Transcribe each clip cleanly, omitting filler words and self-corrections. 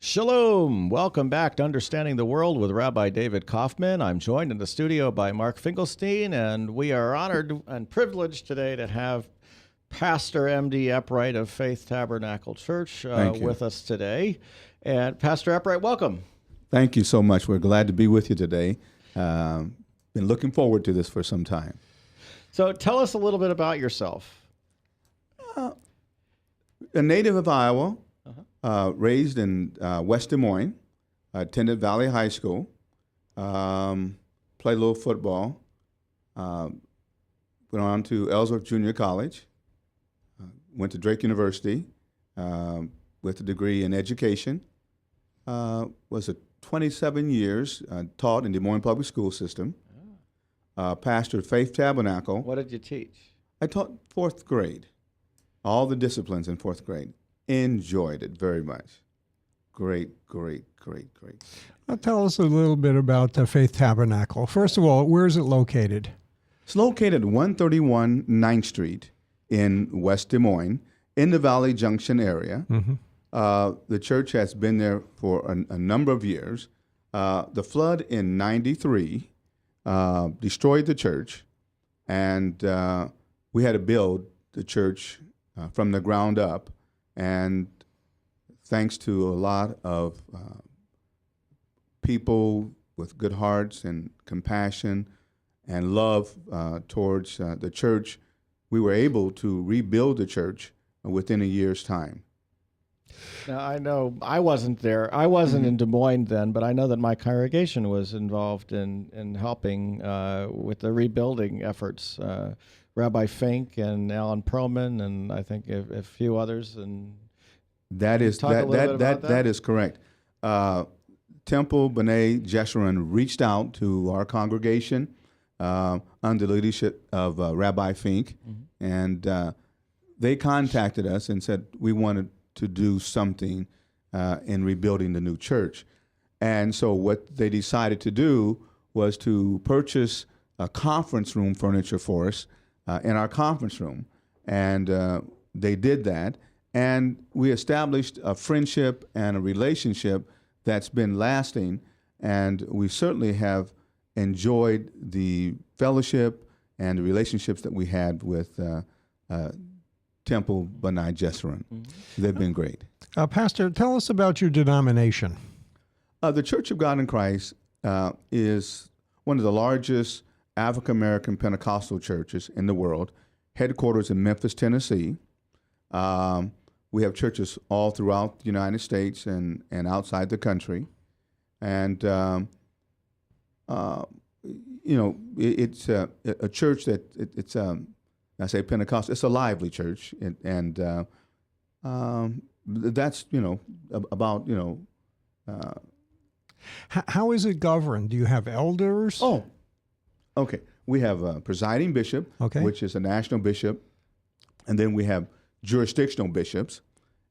Shalom! Welcome back to Understanding the World with Rabbi David Kaufman. I'm joined in the studio by Mark Finkelstein, and we are honored and privileged today to have Pastor M.D. Eppright of Faith Tabernacle Church with us today. And Pastor Eppright, welcome. Thank you so much. We're glad to be with you today. Been looking forward to this for some time. So tell us a little bit about yourself. A native of Iowa, raised in West Des Moines, attended Valley High School, played a little football, went on to Ellsworth Junior College, went to Drake University with a degree in education, was 27 years taught in Des Moines Public School System, pastored Faith Tabernacle. What did you teach? I taught fourth grade, all the disciplines in fourth grade. Enjoyed it very much. Great. Now tell us a little bit about Faith Tabernacle. First of all, where is it located? It's located 131 9th Street in West Des Moines, in the Valley Junction area. The church has been there for a number of years. The flood in '93 destroyed the church, and we had to build the church from the ground up. And thanks to a lot of people with good hearts and compassion and love towards the church, we were able to rebuild the church within a year's time. Now, I know I wasn't there. I wasn't in Des Moines then, but I know that my congregation was involved in helping with the rebuilding efforts. Rabbi Fink and Alan Perlman, and I think a few others. And that is correct. Temple B'nai Jeshurun reached out to our congregation under the leadership of Rabbi Fink, and they contacted us and said we wanted to do something in rebuilding the new church. And so what they decided to do was to purchase a conference room furniture for us in our conference room. And they did that. And we established a friendship and a relationship that's been lasting. And we certainly have enjoyed the fellowship and the relationships that we had with Temple B'nai Jeshurun. They've been great. Pastor, tell us about your denomination. The Church of God in Christ is one of the largest African-American Pentecostal churches in the world, headquarters in Memphis, Tennessee. We have churches all throughout the United States and outside the country. And, it's a church that I say Pentecostal, it's a lively church. And that's, about, How is it governed? Do you have elders? Oh, okay. We have a presiding bishop, which is a national bishop, and then we have jurisdictional bishops,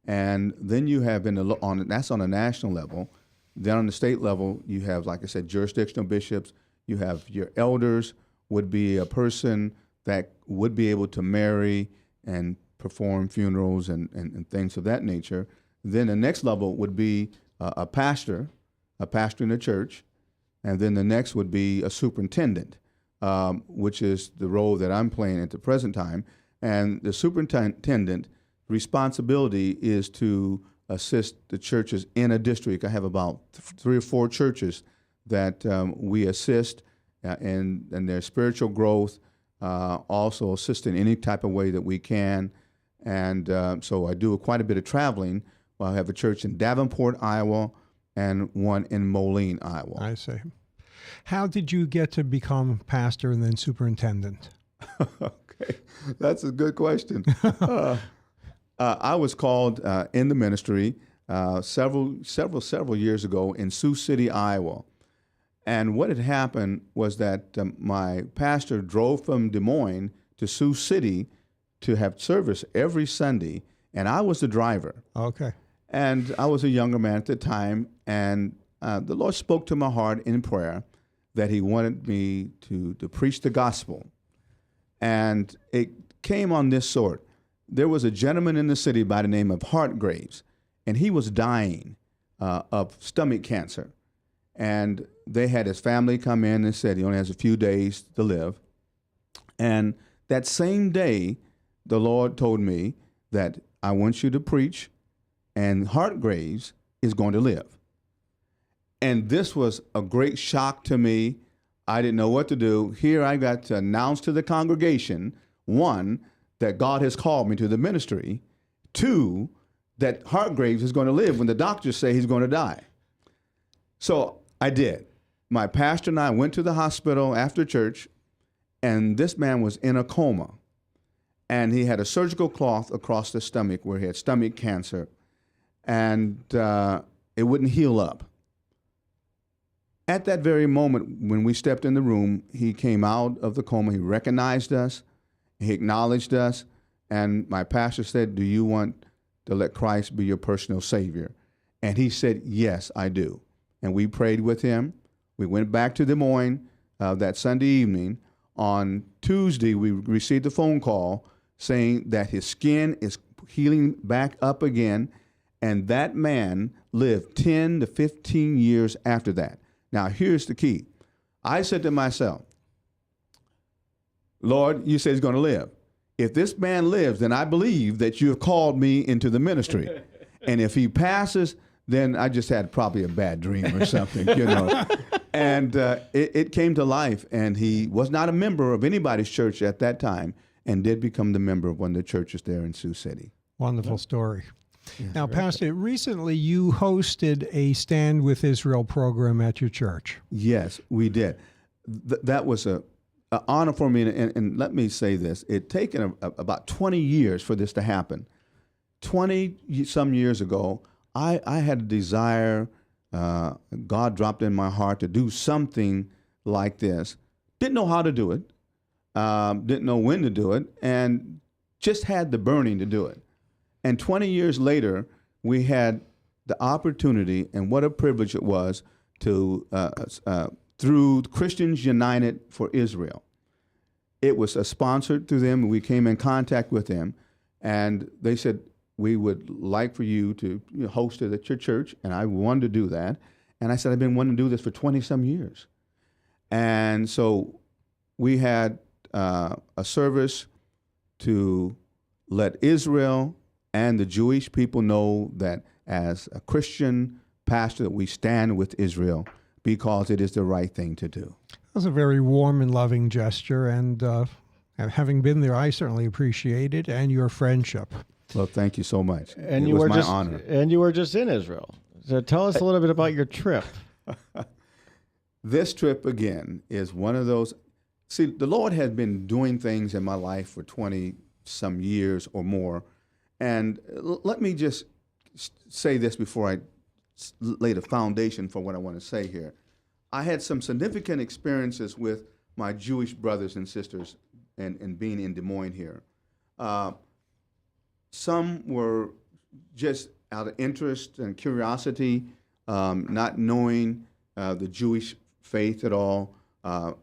and then you have that's on a national level. Then on the state level, you have, like I said, jurisdictional bishops. You have your elders would be a person that would be able to marry and perform funerals and things of that nature. Then the next level would be a pastor in the church, and then the next would be a superintendent, which is the role that I'm playing at the present time. And the superintendent responsibility is to assist the churches in a district. I have about 3 or 4 churches that we assist in their spiritual growth, also assist in any type of way that we can. And so I do quite a bit of traveling. I have a church in Davenport, Iowa, and one in Moline, Iowa. I see. How did you get to become pastor and then superintendent? Okay, that's a good question. I was called in the ministry several years ago in Sioux City, Iowa. And what had happened was that my pastor drove from Des Moines to Sioux City to have service every Sunday, and I was the driver. Okay. And I was a younger man at the time, and the Lord spoke to my heart in prayer that he wanted me to preach the gospel. And it came on this sort. There was a gentleman in the city by the name of Hartgraves, and he was dying of stomach cancer. And they had his family come in and said he only has a few days to live. And that same day, the Lord told me that I want you to preach, and Hargraves is going to live. And this was a great shock to me. I didn't know what to do. Here I got to announce to the congregation, one, that God has called me to the ministry, two, that Hargraves is going to live when the doctors say he's going to die. So I did. My pastor and I went to the hospital after church, and this man was in a coma. And he had a surgical cloth across the stomach where he had stomach cancer, and it wouldn't heal up. At that very moment, when we stepped in the room, he came out of the coma. He recognized us. He acknowledged us. And my pastor said, do you want to let Christ be your personal Savior? And he said, yes, I do. And we prayed with him. We went back to Des Moines that Sunday evening. On Tuesday, we received a phone call saying that his skin is healing back up again. And that man lived 10 to 15 years after that. Now, here's the key. I said to myself, Lord, you said he's going to live. If this man lives, then I believe that you have called me into the ministry. And if he passes, then I just had probably a bad dream or something, you know. And it came to life, and he was not a member of anybody's church at that time and did become the member of one of the churches there in Sioux City. Wonderful story. Yes, now, Pastor, recently you hosted a Stand with Israel program at your church. Yes, we did. That was an honor for me, and let me say this. It taken about 20 years for this to happen. 20-some years ago, I had a desire, God dropped in my heart to do something like this. Didn't know how to do it, didn't know when to do it, and just had the burning to do it. And 20 years later, we had the opportunity, and what a privilege it was to, through Christians United for Israel. It was sponsored through them, and we came in contact with them, and they said, we would like for you to host it at your church, and I wanted to do that. And I said, I've been wanting to do this for 20-some years. And so we had a service to let Israel and the Jewish people know that as a Christian pastor that we stand with Israel because it is the right thing to do. That was a very warm and loving gesture, and having been there, I certainly appreciate it and your friendship. Well, thank you so much. And it was my honor. And you were just in Israel. So tell us a little bit about your trip. This trip, again, is one of those. See, the Lord has been doing things in my life for 20-some years or more. And let me just say this before I lay the foundation for what I want to say here. I had some significant experiences with my Jewish brothers and sisters and being in Des Moines here. Some were just out of interest and curiosity, not knowing the Jewish faith at all,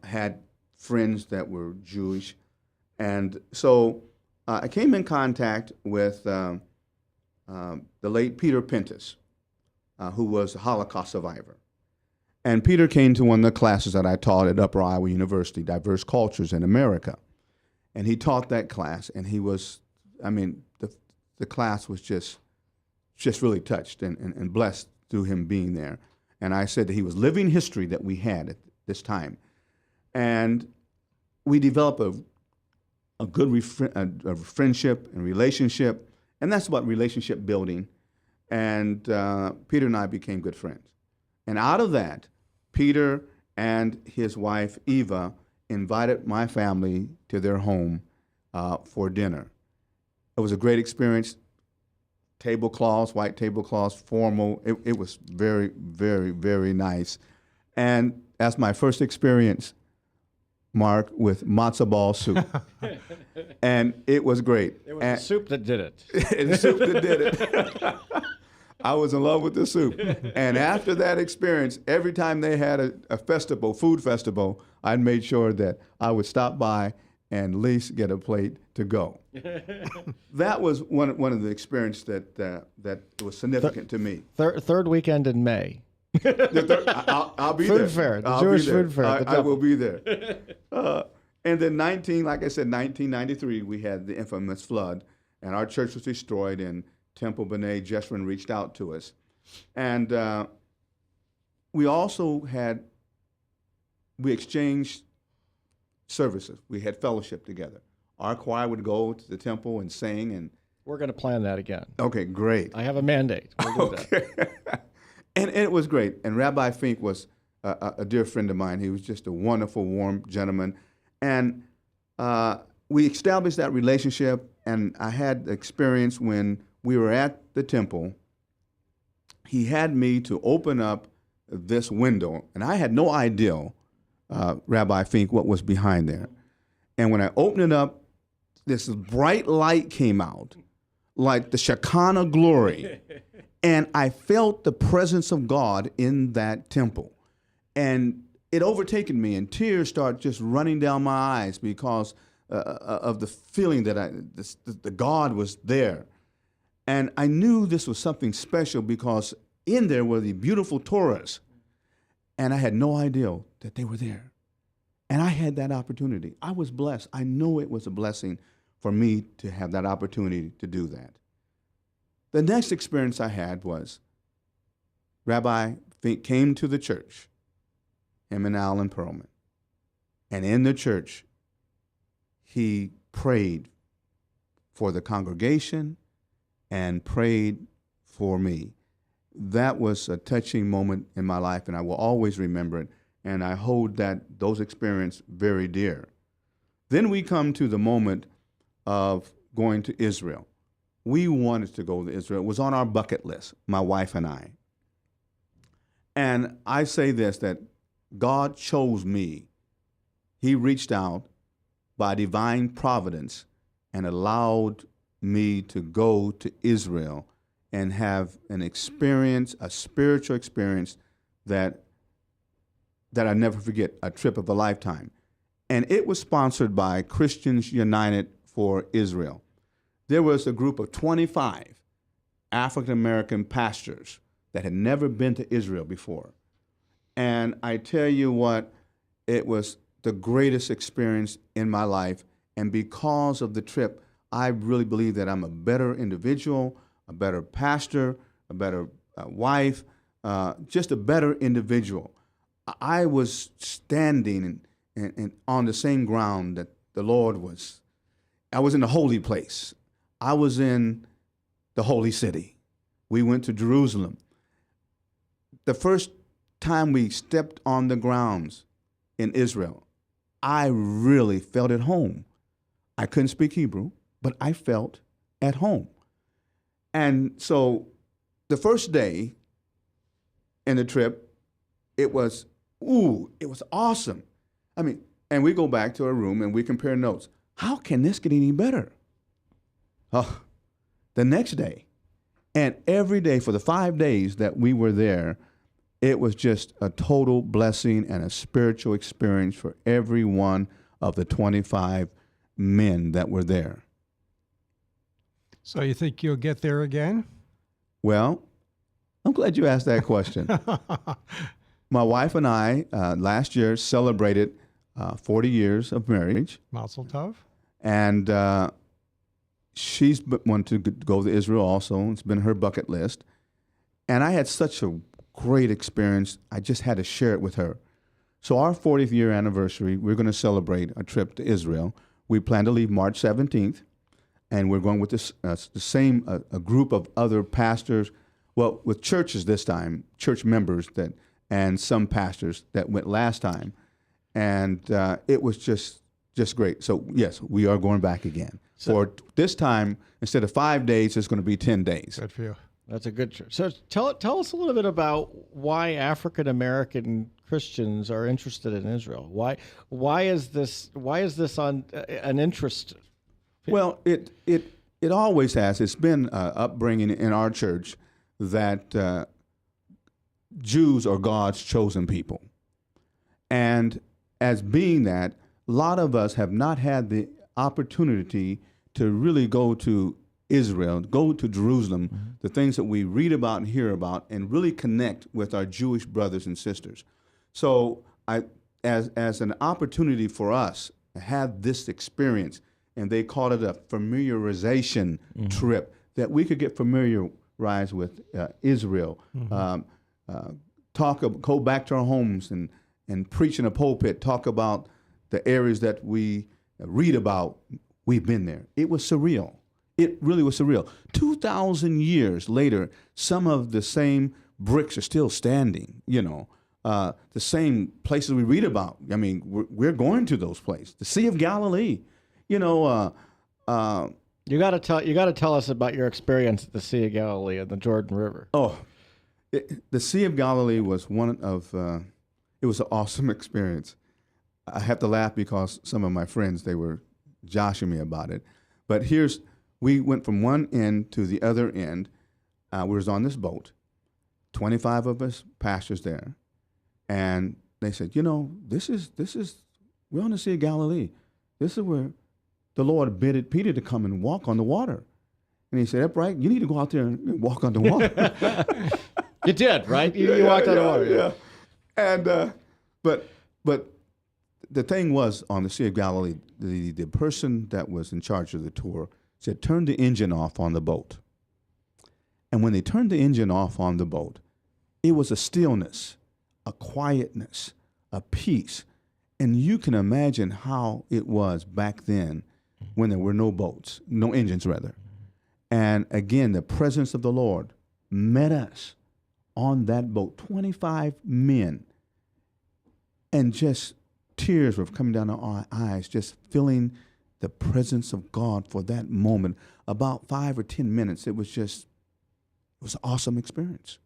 had friends that were Jewish. And so I came in contact with the late Peter Pentis, who was a Holocaust survivor. And Peter came to one of the classes that I taught at Upper Iowa University, Diverse Cultures in America. And he taught that class, and he was, I mean, the class was just really touched and blessed through him being there. And I said that he was living history that we had at this time. And we developed a good friendship and relationship, and that's about relationship building. And Peter and I became good friends. And out of that, Peter and his wife, Eva, invited my family to their home for dinner. It was a great experience. Tablecloths, white tablecloths, formal. It was very, very, very nice. And that's my first experience, Mark, with matzo ball soup. And it was great. It was the soup that did it. The soup that did it. I was in love with the soup. And after that experience, every time they had a festival, food festival, I made sure that I would stop by and at least get a plate to go. That was one of the experiences that was significant to me. Third weekend in May. I'll be there. Food fair, the I'll Jewish be there. food fair. I will be there. And then 1993, we had the infamous flood, and our church was destroyed, and Temple B'nai Jeshurun reached out to us. And we also we exchanged services. We had fellowship together. Our choir would go to the temple and sing. And we're going to plan that again. Okay, great. I have a mandate. We'll do that. And it was great. And Rabbi Fink was a dear friend of mine. He was just a wonderful, warm gentleman. And we established that relationship, and I had the experience when we were at the temple. He had me to open up this window, and I had no idea, Rabbi Fink, what was behind there. And when I opened it up, this bright light came out, like the Shekinah glory, and I felt the presence of God in that temple. And it overtaken me, and tears started just running down my eyes because of the feeling that the God was there. And I knew this was something special because in there were the beautiful Torahs, and I had no idea that they were there. And I had that opportunity. I was blessed. I know it was a blessing for me to have that opportunity to do that. The next experience I had was Rabbi Fink came to the church, him and Alan Perlman. And in the church, he prayed for the congregation and prayed for me. That was a touching moment in my life, and I will always remember it, and I hold those experiences very dear. Then we come to the moment of going to Israel. We wanted to go to Israel. It was on our bucket list, my wife and I. And I say this, that God chose me. He reached out by divine providence and allowed me to go to Israel and have an experience, a spiritual experience that I never forget, a trip of a lifetime. And it was sponsored by Christians United for Israel. There was a group of 25 African-American pastors that had never been to Israel before. And I tell you what, it was the greatest experience in my life. And because of the trip, I really believe that I'm a better individual, a better pastor, a better wife, just a better individual. I was standing and on the same ground that the Lord was. I was in the holy place. I was in the holy city. We went to Jerusalem. The first time we stepped on the grounds in Israel, I really felt at home. I couldn't speak Hebrew, but I felt at home. And so the first day in the trip, it was awesome. I mean, and we go back to our room and we compare notes. How can this get any better? The next day, and every day for the 5 days that we were there, it was just a total blessing and a spiritual experience for every one of the 25 men that were there. So you think you'll get there again? Well, I'm glad you asked that question. My wife and I last year celebrated 40 years of marriage. Mazel tov. And she's wanted to go to Israel also. It's been her bucket list. And I had such a great experience. I just had to share it with her. So our 40th year anniversary, we're going to celebrate a trip to Israel. We plan to leave March 17th, and we're going with a group of other pastors, well, with churches this time, church members and some pastors that went last time. And it was just great. So yes, we are going back again. For this time, instead of 5 days, it's going to be 10 days. Good for you. That's a good trip. So tell us a little bit about why African American Christians are interested in Israel. Why is this on an interest? Well, it always has. It's been upbringing in our church that Jews are God's chosen people, and as being that, a lot of us have not had the opportunity to really go to Israel, go to Jerusalem, the things that we read about and hear about, and really connect with our Jewish brothers and sisters. So as an opportunity for us to have this experience, and they called it a familiarization trip, that we could get familiarized with Israel, go back to our homes and preach in a pulpit, talk about the areas that we read about. We've been there. It was surreal. It really was surreal. 2,000 years later, some of the same bricks are still standing, the same places we read about. I mean, we're going to those places. The Sea of Galilee, You got to tell us about your experience at the Sea of Galilee and the Jordan River. Oh, the Sea of Galilee was it was an awesome experience. I have to laugh because some of my friends, they were joshing me about it. But we went from one end to the other end. We was on this boat, 25 of us pastors there. And they said, this is, we're on the Sea of Galilee. This is where the Lord bidded Peter to come and walk on the water. And he said, Eppright, you need to go out there and walk on the water. You did, right? You walked on the water. Yeah. And, but the thing was, on the Sea of Galilee, the person that was in charge of the tour said, turn the engine off on the boat. And when they turned the engine off on the boat, it was a stillness, a quietness, a peace. And you can imagine how it was back then when there were no boats, no engines rather. And again, the presence of the Lord met us on that boat, 25 men. And just tears were coming down our eyes, just feeling the presence of God for that moment. About 5 or 10 minutes, it was an awesome experience.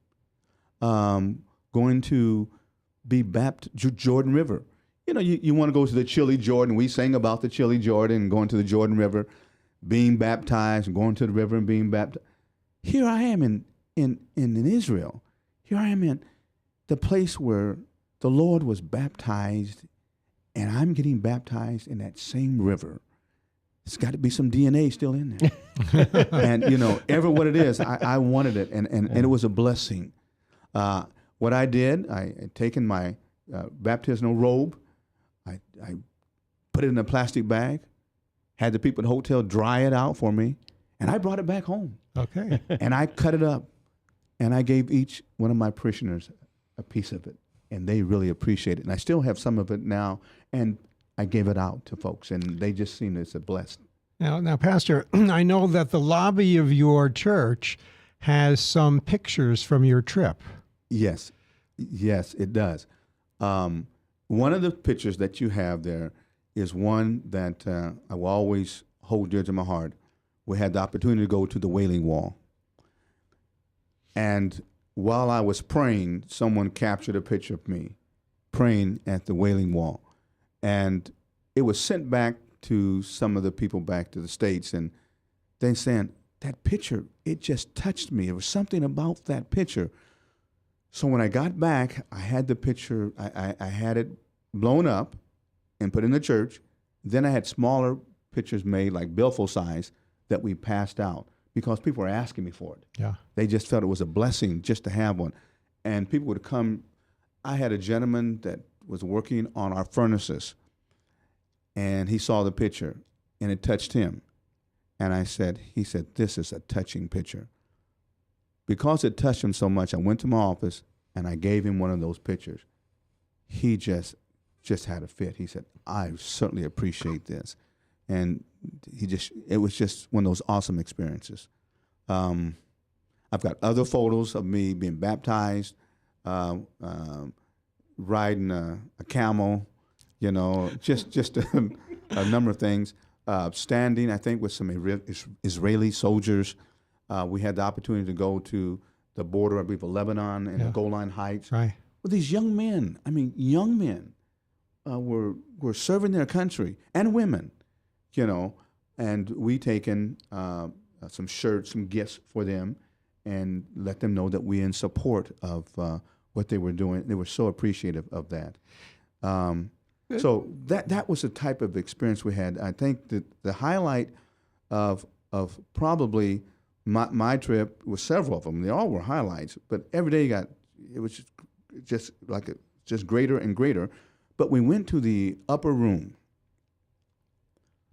Going to be baptized, Jordan River. You want to go to the chilly Jordan. We sang about the chilly Jordan, going to the Jordan River, being baptized, and going to the river and being baptized. Here I am in Israel. Here I am in the place where the Lord was baptized, and I'm getting baptized in that same river. It's got to be some DNA still in there. And, ever what it is, I wanted it, and it was a blessing. What I did, I had taken my baptismal robe, I put it in a plastic bag, had the people at the hotel dry it out for me, and I brought it back home. Okay. And I cut it up, and I gave each one of my parishioners a piece of it, and they really appreciate it. And I still have some of it now, and I gave it out to folks, and they just seen it as a blessing. Now, Pastor, I know that the lobby of your church has some pictures from your trip. Yes, it does. One of the pictures that you have there is one that I will always hold dear to my heart. We had the opportunity to go to the Wailing Wall. And while I was praying, someone captured a picture of me praying at the Wailing Wall. And it was sent back to some of the people back to the States, and they saying, that picture, it just touched me. There was something about that picture. So when I got back, I had the picture, I had it blown up and put in the church. Then I had smaller pictures made, like billfold size, that we passed out because people were asking me for it. Yeah. They just felt it was a blessing just to have one. And people would come. I had a gentleman that was working on our furnaces, and he saw the picture, and it touched him. And he said, this is a touching picture. Because it touched him so much, I went to my office, and I gave him one of those pictures. He just had a fit. He said, I certainly appreciate this. And it was just one of those awesome experiences. I've got other photos of me being baptized, riding a camel, just a number of things. Standing, I think, with some Israeli soldiers. We had the opportunity to go to the border, I believe, of Lebanon and the Golan Heights. Right. Well, these young men, were serving their country, and women, and we taken some shirts, some gifts for them, and let them know that we're in support of what they were doing. They were so appreciative of that. So that was the type of experience we had. I think that the highlight of probably my trip was several of them. They all were highlights, but every day it was just greater and greater. But we went to the upper room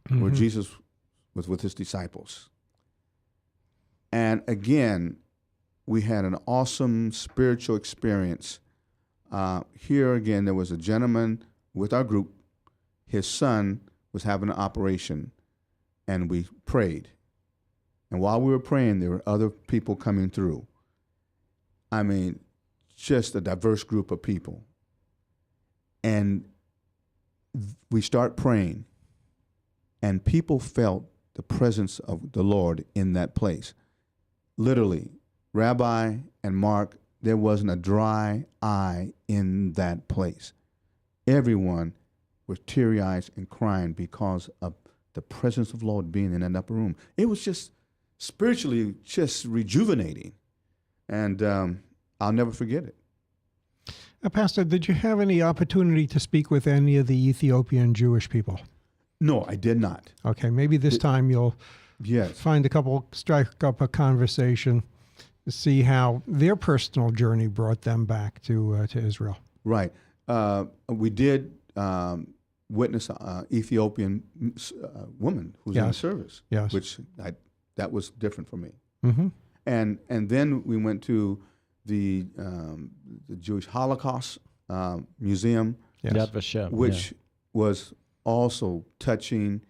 where Jesus was with his disciples. And again, we had an awesome spiritual experience. Here again, there was a gentleman with our group. His son was having an operation, and we prayed. And while we were praying, there were other people coming through. I mean, just a diverse group of people. And we start praying, and people felt the presence of the Lord in that place. Literally, Rabbi and Mark, there wasn't a dry eye in that place. Everyone was teary-eyed and crying because of the presence of the Lord being in that upper room. It was just spiritually just rejuvenating, and I'll never forget it. Pastor, did you have any opportunity to speak with any of the Ethiopian Jewish people? No, I did not. Okay, maybe this time you'll strike up a conversation to see how their personal journey brought them back to Israel. Right. We did witness an Ethiopian woman who was in the service, which that was different for me. Mm-hmm. And then we went to the Jewish Holocaust Museum, which was also touching,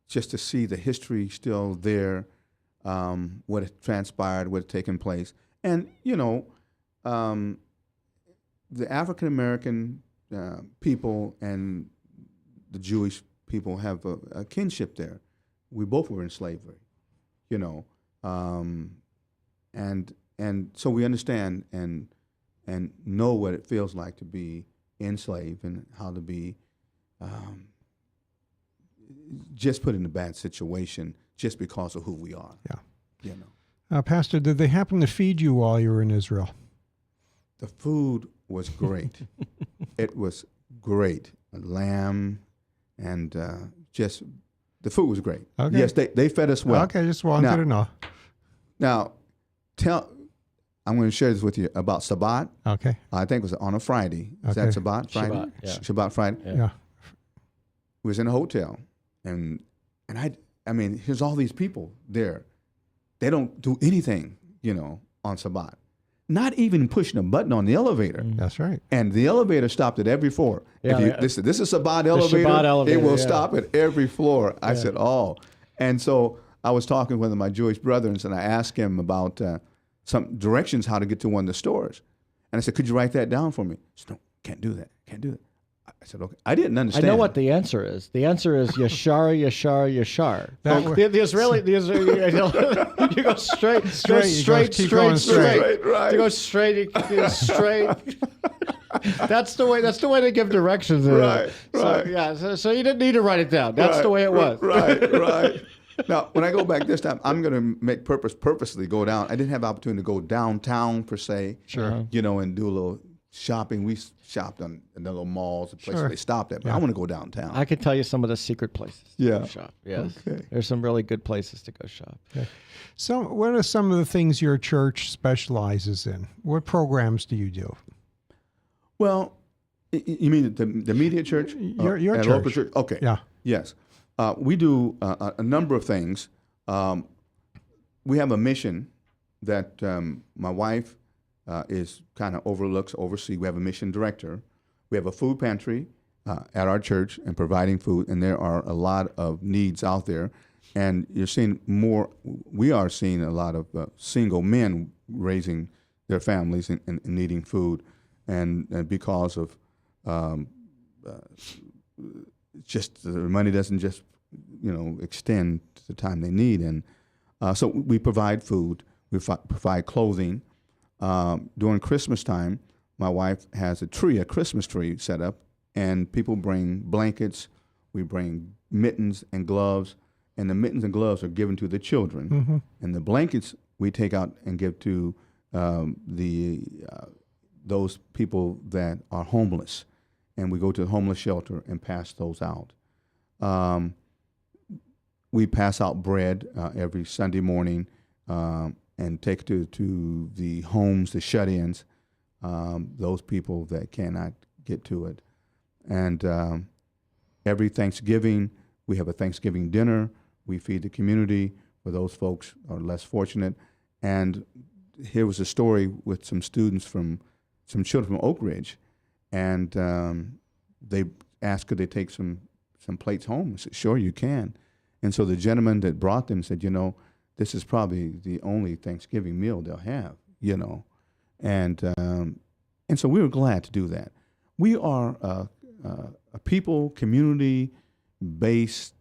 just to see the history still there, what had transpired, what had taken place. And, the African American people and the Jewish people have a kinship there. We both were in slavery, and so we understand and know what it feels like to be enslaved and how to be just put in a bad situation just because of who we are. Yeah. Pastor, did they happen to feed you while you were in Israel? The food was great. It was great. Lamb and just the food was great. Okay. Yes, they fed us well. Okay, just wanted to know. Now, I'm going to share this with you about Sabbath. Okay. I think it was on a Friday. Is that Sabbath Friday? Shabbat, yeah. Shabbat Friday. Yeah. We was in a hotel, and I mean, here's all these people there. They don't do anything, on Sabbath. Not even pushing a button on the elevator. That's right. And the elevator stopped at every floor. Yeah, this is a Sabbath elevator. It will stop at every floor. I said, oh. And so I was talking with my Jewish brothers, and I asked him about some directions how to get to one of the stores. And I said, could you write that down for me? He said, no, can't do that. I said, okay. I didn't understand. I know what the answer is. The answer is Yashar, Yashar, Yashar. The Israeli, you go straight. Right. You go straight. That's the way they give directions. Right. So you didn't need to write it down. That's the way it was. Right. Now, when I go back this time, I'm going to make purposely go down. I didn't have the opportunity to go downtown per se. Sure. And do a little shopping. We shopped in the little malls, the places they stopped at. But I want to go downtown. I can tell you some of the secret places to go shop. Yes. Okay. There's some really good places to go shop. Okay. So what are some of the things your church specializes in? What programs do you do? Well, you mean the media church? Your church. Local church? Okay. Yeah. Yes. We do a number of things. We have a mission that my wife is kind of oversees. We have a mission director. We have a food pantry at our church and providing food, and there are a lot of needs out there. And you're seeing more. We are seeing a lot of single men raising their families and needing food, and because of just the money doesn't just extend to the time they need, and so we provide food. We provide clothing. During Christmas time, my wife has a Christmas tree set up, and people bring blankets. We bring mittens and gloves, and the mittens and gloves are given to the children, and the blankets we take out and give to those people that are homeless, and we go to the homeless shelter and pass those out. We pass out bread every Sunday morning and take to the homes, the shut-ins, those people that cannot get to it. And every Thanksgiving, we have a Thanksgiving dinner. We feed the community for those folks who are less fortunate. And here was a story with some students some children from Oak Ridge, and they asked could they take some plates home. I said, sure, you can. And so the gentleman that brought them said, this is probably the only Thanksgiving meal they'll have, And so we were glad to do that. We are a people, community-based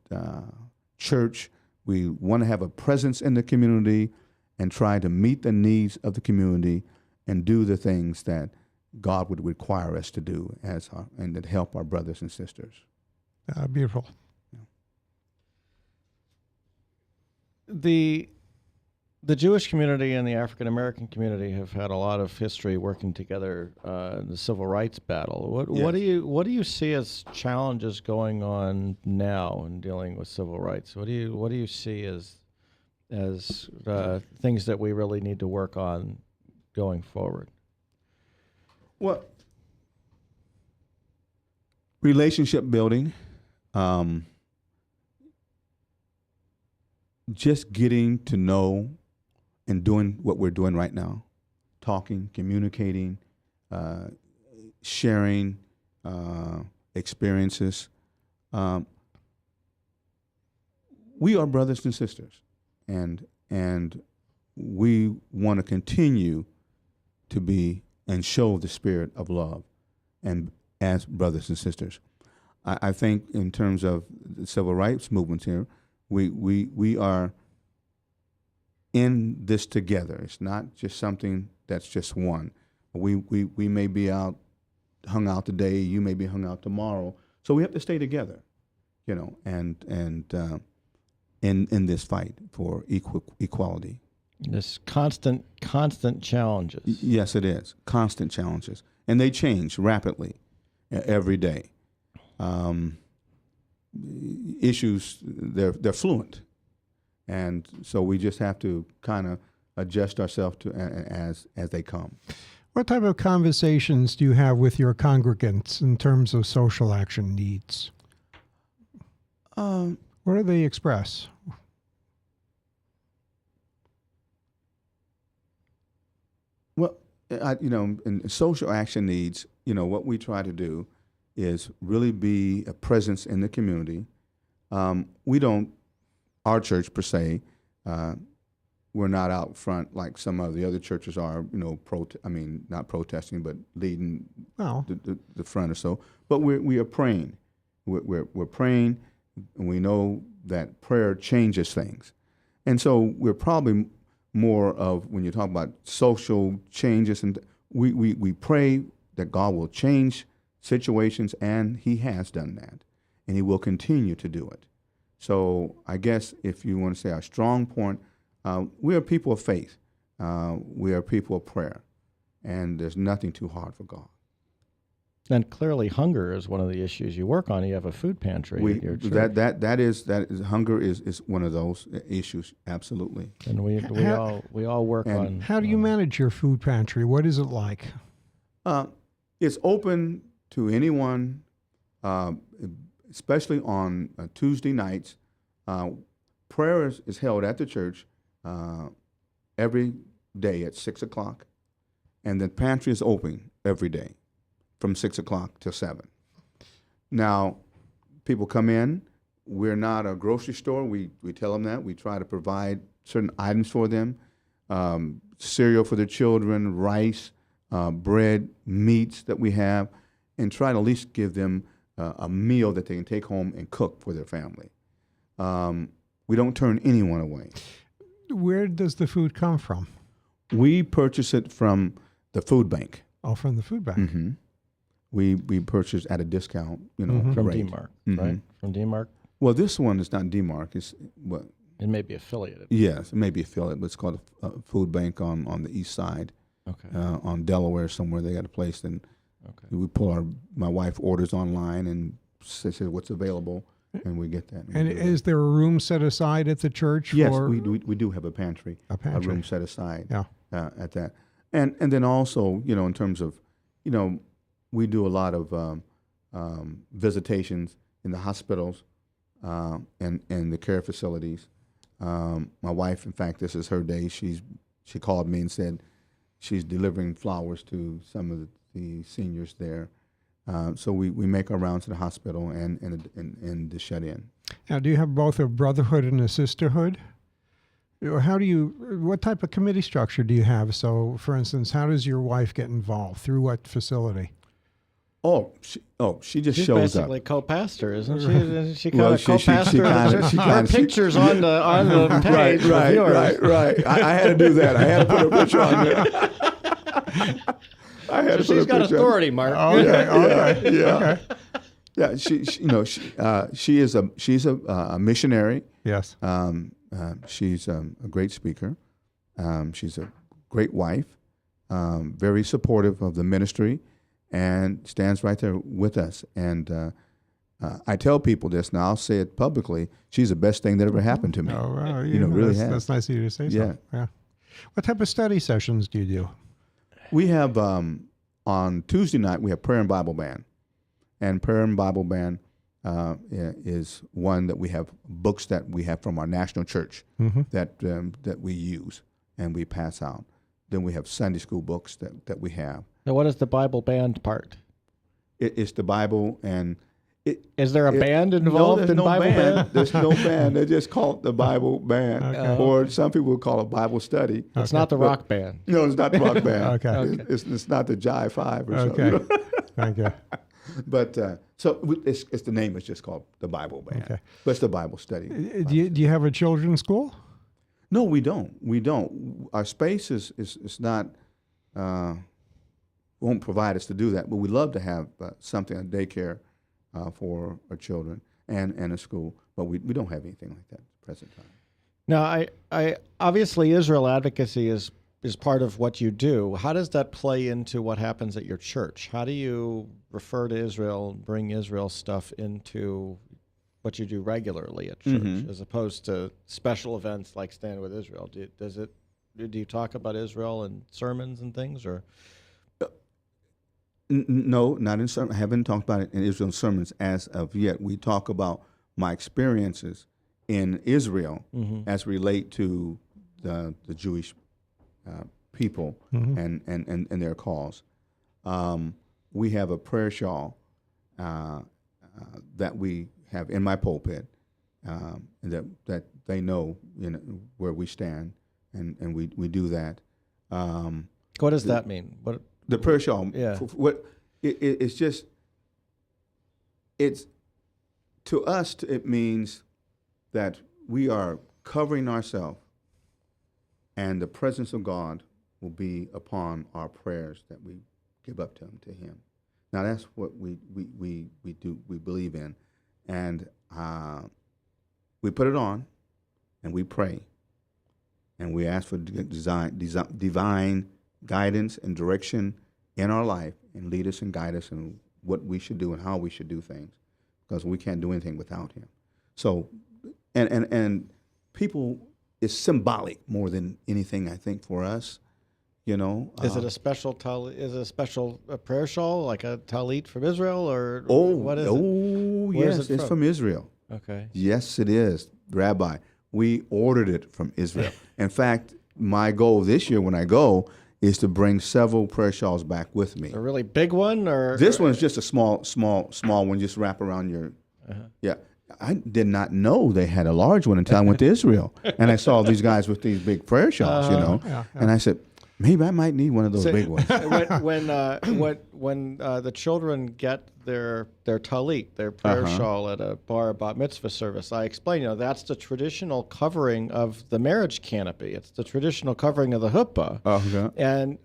church. We want to have a presence in the community and try to meet the needs of the community and do the things that God would require us to do and that help our brothers and sisters. Beautiful. The Jewish community and the African American community have had a lot of history working together in the civil rights battle. What do you see as challenges going on now in dealing with civil rights? What do you see as things that we really need to work on going forward? Well, relationship building, just getting to know and doing what we're doing right now, talking, communicating, sharing experiences. We are brothers and sisters, and we want to continue to be and show the spirit of love, and as brothers and sisters. I think in terms of the civil rights movements here, we are in this together. It's not just something that's just one. We may be hung out today. You may be hung out tomorrow. So we have to stay together, and in this fight for equality. This constant challenges. Yes, it is. Constant challenges. And they change rapidly every day. Issues, they're fluent. And so we just have to kind of adjust ourselves to as they come. What type of conversations do you have with your congregants in terms of social action needs? What do they express? Well, in social action needs, what we try to do is really be a presence in the community. Our church per se, we're not out front like some of the other churches are, not protesting, but leading the front or so. But we are praying. We're praying, and we know that prayer changes things. And so we're probably more of, when you talk about social changes, and we pray that God will change situations, and He has done that, and He will continue to do it. So I guess if you want to say our strong point, we are people of faith. We are people of prayer, and there's nothing too hard for God. And clearly, hunger is one of the issues you work on. You have a food pantry at your church. That is hunger is one of those issues, absolutely. And we all work on. How do you manage your food pantry? What is it like? It's open to anyone, especially on Tuesday nights. Prayer is held at the church every day at 6 o'clock, and the pantry is open every day from 6 o'clock to 7. Now, people come in. We're not a grocery store. We tell them that. We try to provide certain items for them, cereal for their children, rice, bread, meats that we have, and try to at least give them a meal that they can take home and cook for their family. We don't turn anyone away. Where does the food come from? We purchase it from the food bank. Oh, from the food bank. Mm-hmm. We purchase at a discount, from rate. DMARC, right? From DMARC. Well, this one is not DMARC. It's what? It may be affiliated. Yes, it may be affiliated, but it's called a food bank on the east side. Okay. On Delaware somewhere. They got a place, and Okay. My wife orders online and says what's available, and we get that. And is there a room set aside at the church? Yes, we do have a pantry. A room set aside. Yeah. At that, and then also, in terms of, we do a lot of visitations in the hospitals and the care facilities. My wife, in fact, this is her day. She called me and said she's delivering flowers to some of the seniors there. So we make our rounds to the hospital and the shut-in. Now, do you have both a brotherhood and a sisterhood? Or what type of committee structure do you have? So, for instance, how does your wife get involved? Through what facility? She just She's shows basically up. co-pastor, isn't she? Isn't she kind of co-pastor? Her pictures on the page. Right. I had to do that. I had to put a picture on there. She's got authority, Mark. Okay. Yeah. She's a missionary. Yes. She's a great speaker. She's a great wife. Very supportive of the ministry, and stands right there with us. And I tell people this, and I'll say it publicly. She's the best thing that ever happened to me. Oh, wow. Really has. That's nice of you to say so. Yeah. What type of study sessions do you do? We have, on Tuesday night, we have prayer and Bible band. And prayer and Bible band is one that we have books that we have from our national church that we use and we pass out. Then we have Sunday school books that we have. Now, what is the Bible band part? It's the Bible, and is there a band involved in Bible band? There's no band. They just call it the Bible band, or some people would call it Bible study. It's not the rock band. No, it's not the rock band. Okay. It's not the Jive 5 or something. something. Thank you. But it's the name is just called the Bible band. Okay. But it's the Bible study. Do you have a children's school? No, we don't. Our space is not won't provide us to do that. But we love to have something, a daycare for our children and a school. But we don't have anything like that at the present time. Now, I obviously Israel advocacy is part of what you do. How does that play into what happens at your church? How do you refer to Israel, bring Israel stuff into what you do regularly at church, as opposed to special events like Stand With Israel? Do you talk about Israel in sermons and things, or? No, not in sermons. I haven't talked about it in Israel sermons as of yet. We talk about my experiences in Israel as relate to the Jewish people and their cause. We have a prayer shawl that we have in my pulpit that they know where we stand, and we do that. What does that mean? What the prayer shawl? Yeah. It's just to us. It means that we are covering ourselves, and the presence of God will be upon our prayers that we give up to Him. Now that's what we do. We believe in, and we put it on, and we pray, and we ask for divine guidance and direction in our life, and lead us and guide us in what we should do and how we should do things, because we can't do anything without Him. So, and people, is symbolic more than anything, I think, for us. Is it a special prayer shawl, like a talit from Israel, or what is it? Oh, yes, it's from Israel. Okay. Yes, it is, Rabbi. We ordered it from Israel. In fact, my goal this year when I go is to bring several prayer shawls back with me. A really big one, or this one's just a small one, just wrap around your. Yeah. I did not know they had a large one until I went to Israel, and I saw these guys with these big prayer shawls, and I said, maybe I might need one of those big ones. When the children get their talit, their prayer shawl at a bar bat mitzvah service, I explain, that's the traditional covering of the marriage canopy. It's the traditional covering of the huppah, and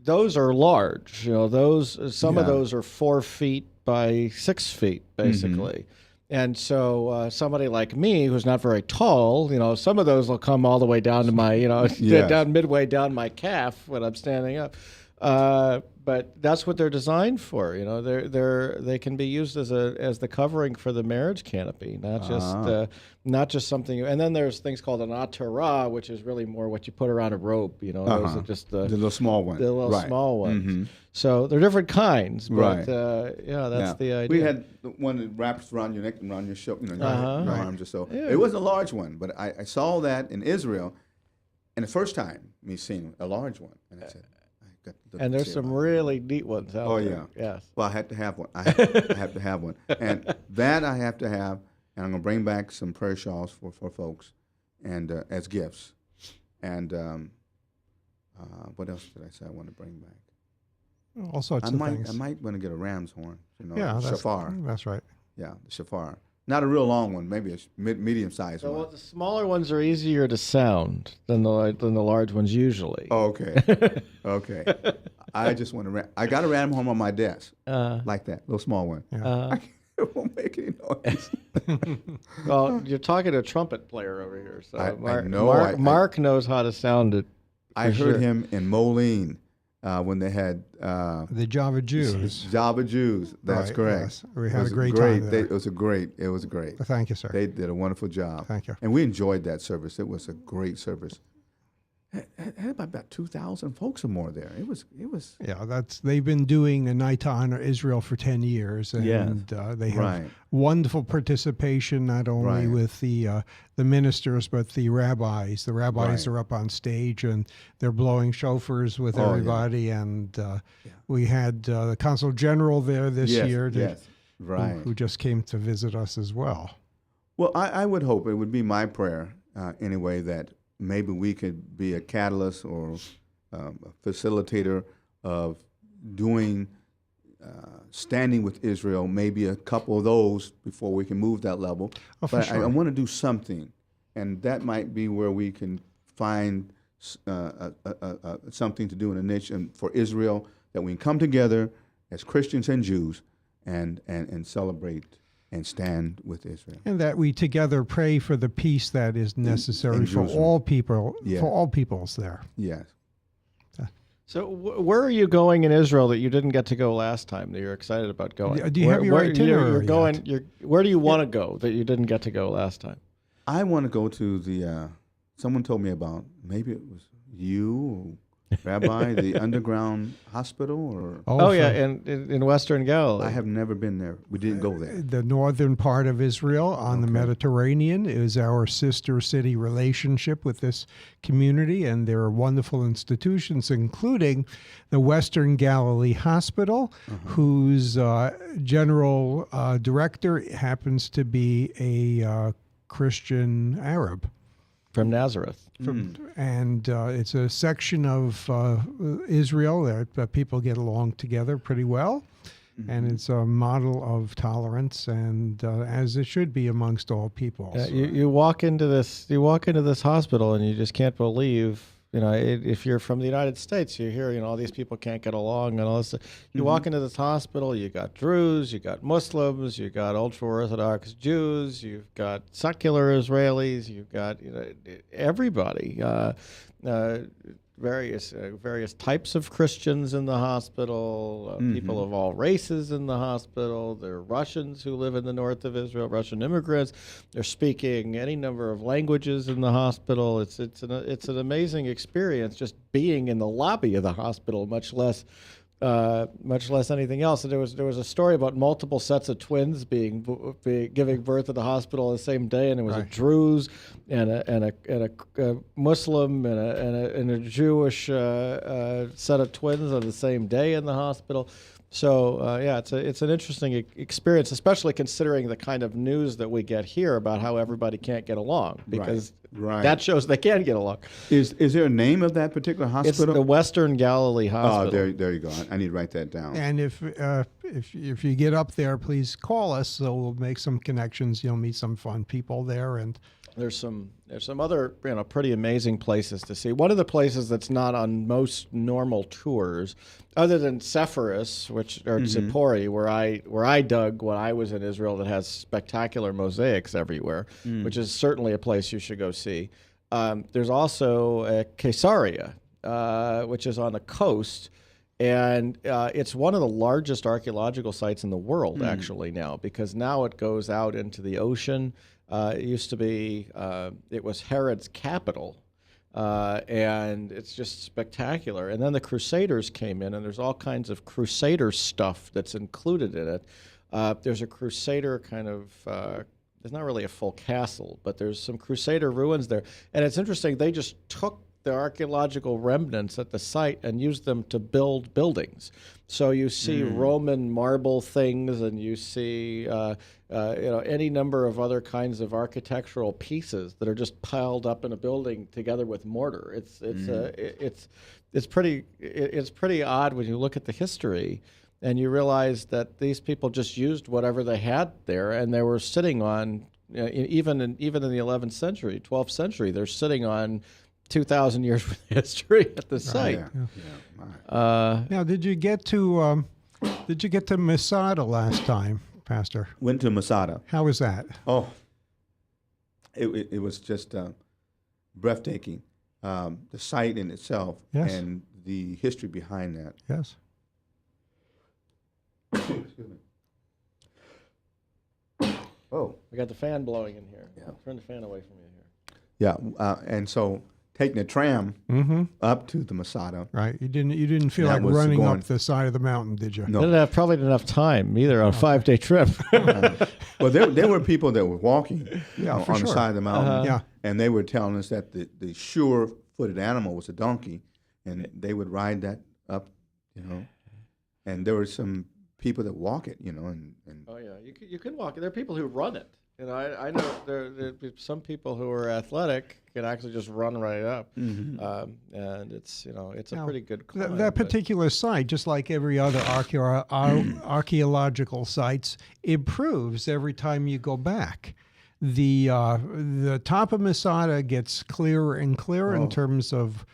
those are large. Some of those are 4 feet by 6 feet, basically. And so somebody like me, who's not very tall, some of those will come all the way down to my, down midway down my calf when I'm standing up. But that's what they're designed for. You know, they can be used as the covering for the marriage canopy, not just something. And then there's things called an atara, which is really more what you put around a rope. You know, those are just the little small ones. The little small ones. So they're different kinds. But that's the idea. We had the one that wraps around your neck and around your shoulder, your arms or so. Yeah. It wasn't a large one, but I saw that in Israel, and the first time me seeing a large one, and I said. And there's some really neat ones out there. Oh, yeah. Yes. Well, I have to have one. I have to have one. And that I have to have, and I'm going to bring back some prayer shawls for folks and as gifts. And what else did I say I want to bring back? All sorts of things. I might want to get a ram's horn, shofar. That's right. Yeah, the shofar. Not a real long one, maybe a medium-sized one. Well, the smaller ones are easier to sound than the large ones usually. Oh, okay. Okay. I just want to. I got a ram horn on my desk, like that, little small one. Yeah. It won't make any noise. Well, you're talking to a trumpet player over here, so I know. Mark knows how to sound it. I heard him in Moline. When they had the Java Jews. Java Jews, that's correct. Yes. We had a great time there. It was great. Thank you, sir. They did a wonderful job. Thank you. And we enjoyed that service. It was a great service. Had about 2,000 folks or more there. It was. Yeah, they've been doing a night to honor Israel for 10 years, and they have wonderful participation not only with the ministers but the rabbis. The rabbis are up on stage and they're blowing shofars with everybody, and we had the consul general there this year, who just came to visit us as well. Well, I would hope, it would be my prayer anyway, that maybe we could be a catalyst or a facilitator of doing, standing with Israel, maybe a couple of those before we can move that level. Oh, but sure. I want to do something, and that might be where we can find something to do in a niche and for Israel, that we can come together as Christians and Jews and celebrate and stand with Israel. And that we together pray for the peace that is necessary for all people, for all peoples there. Yes. So where are you going in Israel that you didn't get to go last time that you're excited about going? Do you have your itinerary where do you want to go that you didn't get to go last time? I want to go to the, someone told me about, maybe it was you, Rabbi, the underground hospital, or in Western Galilee. I have never been there. We didn't go there. The northern part of Israel on the Mediterranean is our sister city relationship with this community, and there are wonderful institutions, including the Western Galilee Hospital, whose general director happens to be a Christian Arab. From Nazareth. And it's a section of Israel that people get along together pretty well. And it's a model of tolerance, and as it should be amongst all peoples. You walk into this hospital and you just can't believe, if you're from the United States, you hear, all these people can't get along and all this. You walk into this hospital, you got Druze, you got Muslims, you got ultra-Orthodox Jews, you've got secular Israelis, you've got everybody, various types of Christians in the hospital, people of all races in the hospital. There are Russians who live in the north of Israel, Russian immigrants. They're speaking any number of languages in the hospital. It's an amazing experience just being in the lobby of the hospital, much less anything else. And there was a story about multiple sets of twins giving birth at the hospital the same day, and it was a Druze and a Muslim and a Jewish set of twins on the same day in the hospital. So it's an interesting experience, especially considering the kind of news that we get here about how everybody can't get along, because that shows they can get along. Is there a name of that particular hospital? It's the Western Galilee Hospital. Oh, there you go. I need to write that down. And if you get up there, please call us, so we'll make some connections. You'll meet some fun people there, and there's some other pretty amazing places to see. One of the places that's not on most normal tours, other than Sepphoris, or Tzipori, where I dug when I was in Israel, that has spectacular mosaics everywhere, which is certainly a place you should go see. There's also Caesarea, which is on the coast, And it's one of the largest archaeological sites in the world, actually, now, because now it goes out into the ocean. It used to be, it was Herod's capital, and it's just spectacular. And then the Crusaders came in, and there's all kinds of Crusader stuff that's included in it. There's a Crusader kind of, there's not really a full castle, but there's some Crusader ruins there. And it's interesting, they just took the archaeological remnants at the site and used them to build buildings. So you see Roman marble things, and you see any number of other kinds of architectural pieces that are just piled up in a building together with mortar. It's pretty odd when you look at the history, and you realize that these people just used whatever they had there, and they were sitting on even in the 11th century, 12th century, they're sitting on 2,000 years of history at the site. Now, did you get to Masada last time, Pastor? Went to Masada. How was that? Oh, it was just breathtaking. The site in itself, and the history behind that. Yes. Excuse me. Oh, we got the fan blowing in here. Yeah. Turn the fan away from you Yeah, here. and so taking a tram up to the Masada. Right. You didn't feel like running up the side of the mountain, did you? No. Probably didn't have time either on a 5-day trip. Well, there were people that were walking on the side of the mountain. And they were telling us that the sure-footed animal was a donkey, and they would ride that up, And there were some people that walk it, and oh yeah, you can walk it. There are people who run it. I know there are some people who are athletic can actually just run right up, and it's it's a pretty good climb. That particular site, just like every other archaeological sites, improves every time you go back. The top of Masada gets clearer and clearer in terms of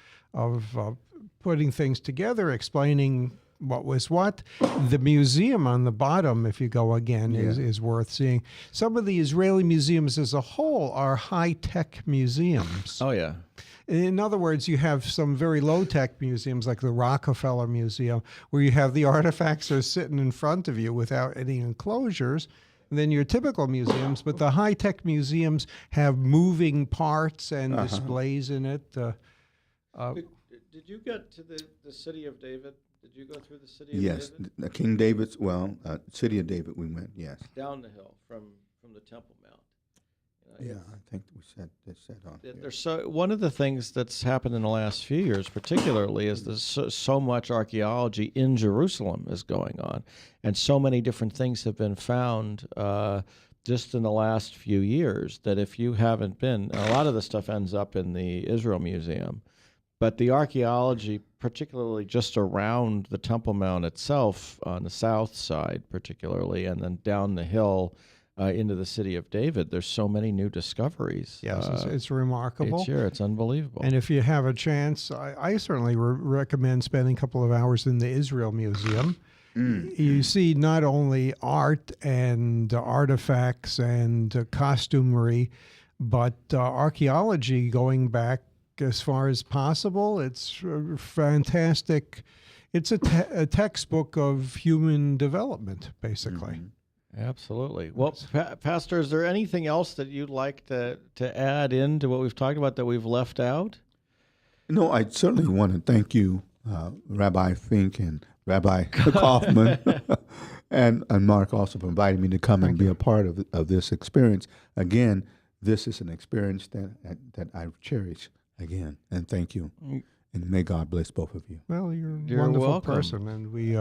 putting things together, explaining what was what. The museum on the bottom, if you go again, is worth seeing. Some of the Israeli museums as a whole are high-tech museums. Oh, yeah. In other words, you have some very low-tech museums like the Rockefeller Museum, where you have the artifacts are sitting in front of you without any enclosures. And then your typical museums, but the high-tech museums have moving parts and displays in it. Did you get to the city of David? Did you go through the city of David? Yes, King David's, city of David we went, yes. Down the hill from the Temple Mount. I think we said on here. There's one of the things that's happened in the last few years particularly is there's so much archaeology in Jerusalem is going on, and so many different things have been found just in the last few years that if you haven't been, a lot of the stuff ends up in the Israel Museum. But the archaeology, particularly just around the Temple Mount itself, on the south side particularly, and then down the hill into the city of David, there's so many new discoveries. Yes, it's remarkable. Each year, it's unbelievable. And if you have a chance, I certainly recommend spending a couple of hours in the Israel Museum. You see not only art and artifacts and costumery, but archaeology going back as far as possible. It's fantastic. It's a textbook of human development, basically. Absolutely. Well, Pastor, is there anything else that you'd like to add into what we've talked about that we've left out? No, I certainly want to thank you, Rabbi Fink and Rabbi Kaufman, and Mark also for inviting me to come and be a part of this experience. Again, this is an experience that I cherish. Again, and thank you. And may God bless both of you. Well, you're a wonderful welcome. Person, and we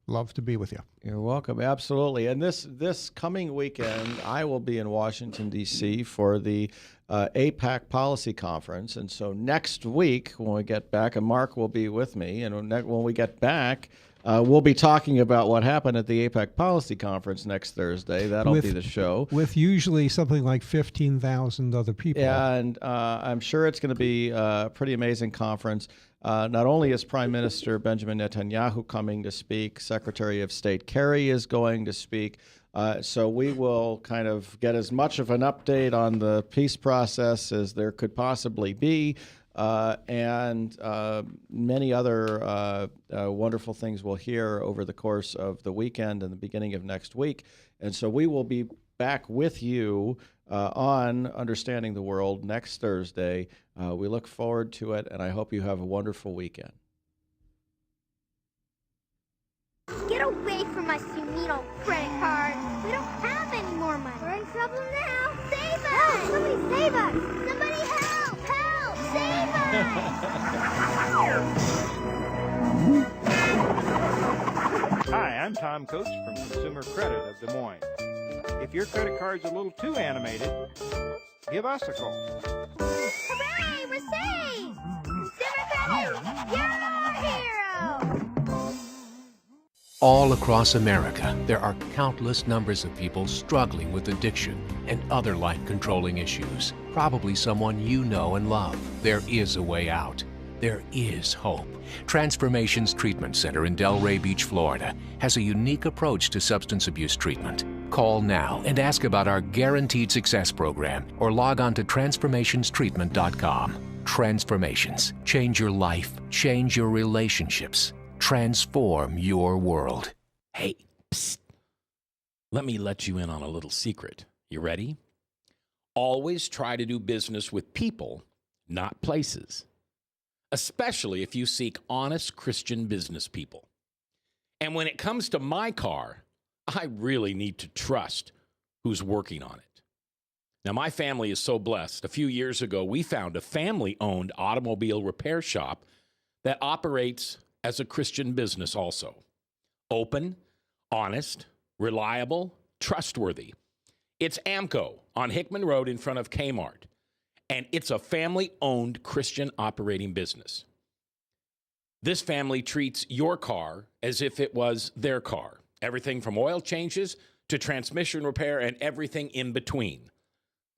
love to be with you. You're welcome. Absolutely. And this coming weekend, I will be in Washington, D.C. for the APAC Policy Conference. And so next week, when we get back, and Mark will be with me, and when we get back, we'll be talking about what happened at the APAC Policy Conference next Thursday. That'll be the show. With usually something like 15,000 other people. Yeah, and I'm sure it's going to be a pretty amazing conference. Not only is Prime Minister Benjamin Netanyahu coming to speak, Secretary of State Kerry is going to speak. So we will kind of get as much of an update on the peace process as there could possibly be. and many other wonderful things we'll hear over the course of the weekend and the beginning of next week. And so we will be back with you on Understanding the World next Thursday. We look forward to it, and I hope you have a wonderful weekend. Get away from us, you mean old credit card. We don't have any more money. We're in trouble now. Save us! Help! Somebody save us! Somebody help! Help! Save us! Hi, I'm Tom Coates from Consumer Credit of Des Moines. If your credit card's a little too animated, give us a call. Hooray! We're saved! Consumer Credit, you're our hero! All across America, there are countless numbers of people struggling with addiction and other life-controlling issues. Probably someone you know and love. There is a way out. There is hope. Transformations Treatment Center in Delray Beach, Florida, has a unique approach to substance abuse treatment. Call now and ask about our Guaranteed Success program or log on to transformationstreatment.com. Transformations. Change your life. Change your relationships. Transform your world. Hey, psst. Let me let you in on a little secret. You ready? Always try to do business with people, not places. Especially if you seek honest Christian business people. And when it comes to my car, I really need to trust who's working on it. Now, my family is so blessed. A few years ago, we found a family-owned automobile repair shop that operates as a Christian business also. Open, honest, reliable, trustworthy. It's AMCO on Hickman Road in front of Kmart. And it's a family-owned Christian operating business. This family treats your car as if it was their car. Everything from oil changes to transmission repair and everything in between.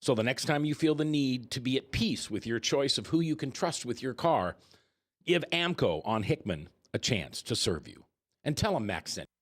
So the next time you feel the need to be at peace with your choice of who you can trust with your car, give AMCO on Hickman a chance to serve you. And tell them Max sent you.